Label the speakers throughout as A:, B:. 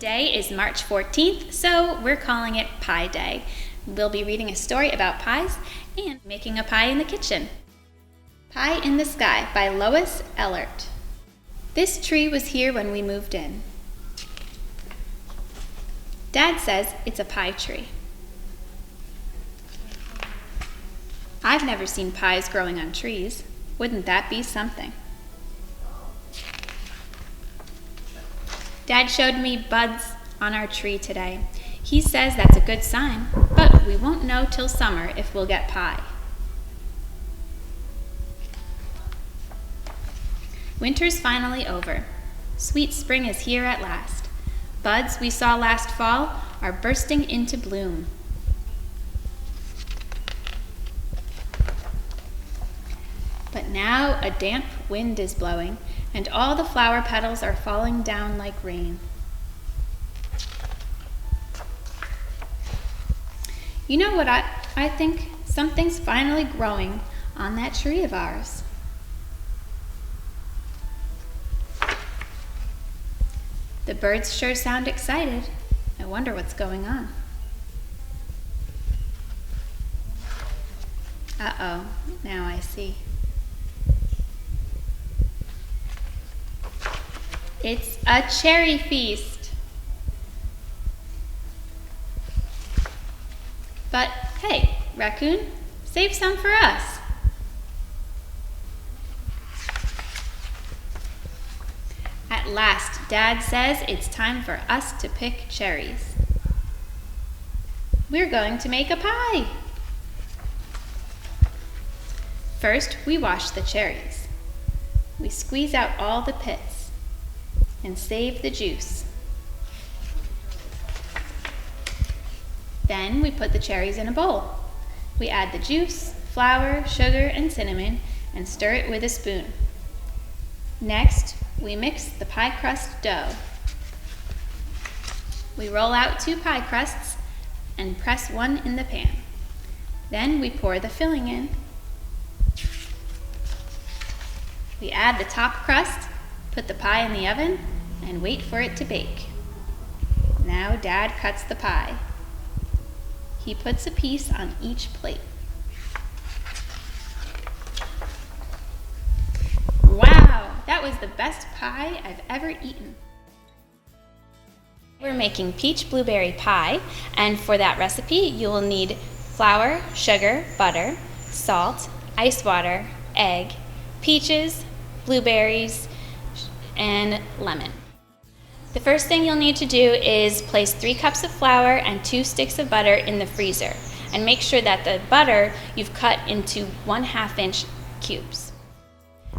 A: Today is March 14th, so we're calling it Pie Day. We'll be reading a story about pies and making a pie in the kitchen. Pie in the Sky by Lois Ehlert. This tree was here when we moved in. Dad says it's a pie tree. I've never seen pies growing on trees. Wouldn't that be something? Dad showed me buds on our tree today. He says that's a good sign, but we won't know till summer if we'll get pie. Winter's finally over. Sweet spring is here at last. Buds we saw last fall are bursting into bloom. But now a damp wind is blowing, and all the flower petals are falling down like rain. You know what I think? Something's finally growing on that tree of ours. The birds sure sound excited. I wonder what's going on. Uh-oh, now I see. It's a cherry feast. But hey, raccoon, save some for us. At last, Dad says it's time for us to pick cherries. We're going to make a pie. First, we wash the cherries. We squeeze out all the pits and save the juice. Then we put the cherries in a bowl. We add the juice, flour, sugar, and cinnamon and stir it with a spoon. Next, we mix the pie crust dough. We roll out 2 pie crusts and press one in the pan. Then we pour the filling in. We add the top crust, put the pie in the oven, and wait for it to bake. Now Dad cuts the pie. He puts a piece on each plate. Wow, that was the best pie I've ever eaten. We're making peach blueberry pie, and for that recipe you will need flour, sugar, butter, salt, ice water, egg, peaches, blueberries, and lemon. The first thing you'll need to do is place 3 cups of flour and 2 sticks of butter in the freezer, and make sure that the butter you've cut into 1/2 inch cubes.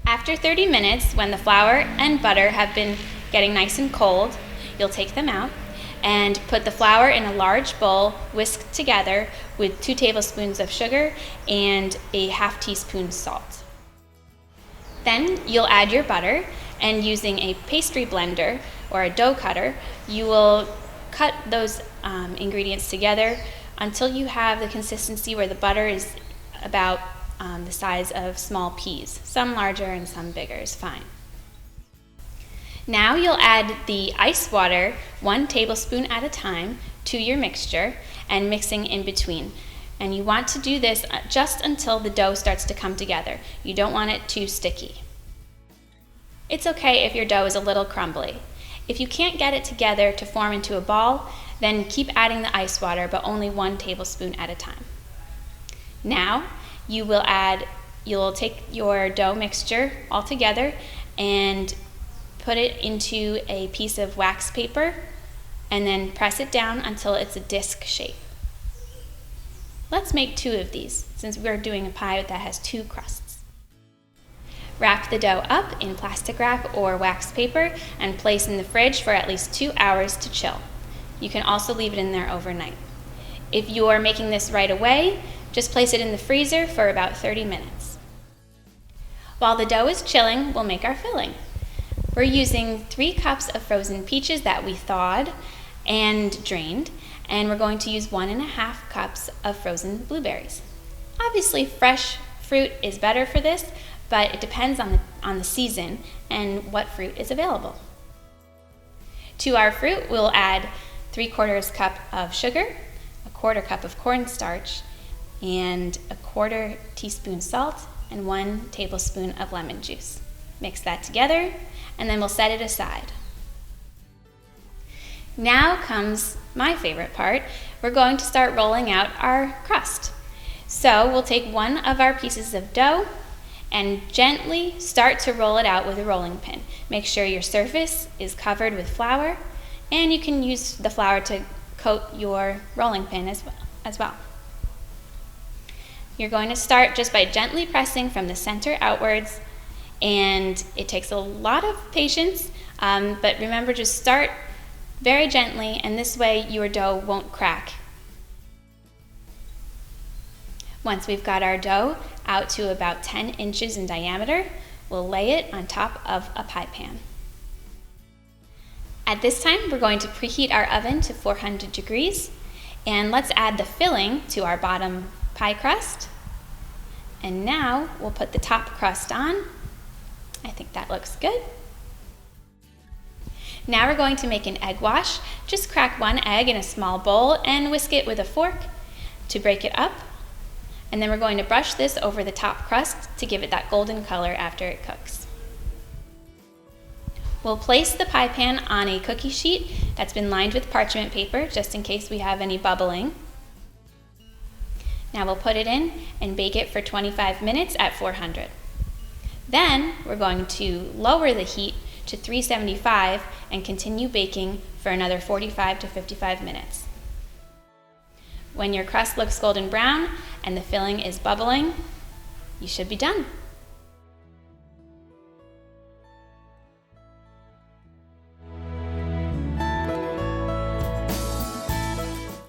A: After 30 minutes, when the flour and butter have been getting nice and cold, you'll take them out and put the flour in a large bowl, whisked together with 2 tablespoons of sugar and a 1/2 teaspoon salt. Then you'll add your butter, and using a pastry blender or a dough cutter, you will cut those ingredients together until you have the consistency where the butter is about the size of small peas. Some larger and some bigger is fine. Now you'll add the ice water 1 tablespoon at a time to your mixture and mixing in between. And you want to do this just until the dough starts to come together. You don't want it too sticky. It's okay if your dough is a little crumbly. If you can't get it together to form into a ball, then keep adding the ice water, but only 1 tablespoon at a time. Now you'll take your dough mixture all together and put it into a piece of wax paper and then press it down until it's a disc shape. Let's make 2 of these since we're doing a pie that has 2 crusts. Wrap the dough up in plastic wrap or wax paper and place in the fridge for at least 2 hours to chill. You can also leave it in there overnight. If you're making this right away, just place it in the freezer for about 30 minutes. While the dough is chilling, we'll make our filling. We're using 3 cups of frozen peaches that we thawed and drained, and we're going to use 1.5 cups of frozen blueberries. Obviously, fresh fruit is better for this, but it depends on the season and what fruit is available. To our fruit, we'll add 3/4 cup of sugar, 1/4 cup of cornstarch, and 1/4 teaspoon salt, and 1 tablespoon of lemon juice. Mix that together, and then we'll set it aside. Now comes my favorite part. We're going to start rolling out our crust. So we'll take one of our pieces of dough and gently start to roll it out with a rolling pin. Make sure your surface is covered with flour, and you can use the flour to coat your rolling pin as well. You're going to start just by gently pressing from the center outwards, and it takes a lot of patience, but remember, just start very gently, and this way your dough won't crack. Once we've got our dough out to about 10 inches in diameter, we'll lay it on top of a pie pan. At this time, we're going to preheat our oven to 400 degrees, and let's add the filling to our bottom pie crust. And now we'll put the top crust on. I think that looks good. Now we're going to make an egg wash. Just crack 1 egg in a small bowl and whisk it with a fork to break it up. And then we're going to brush this over the top crust to give it that golden color after it cooks. We'll place the pie pan on a cookie sheet that's been lined with parchment paper, just in case we have any bubbling. Now we'll put it in and bake it for 25 minutes at 400. Then we're going to lower the heat to 375 and continue baking for another 45 to 55 minutes. When your crust looks golden brown and the filling is bubbling, you should be done.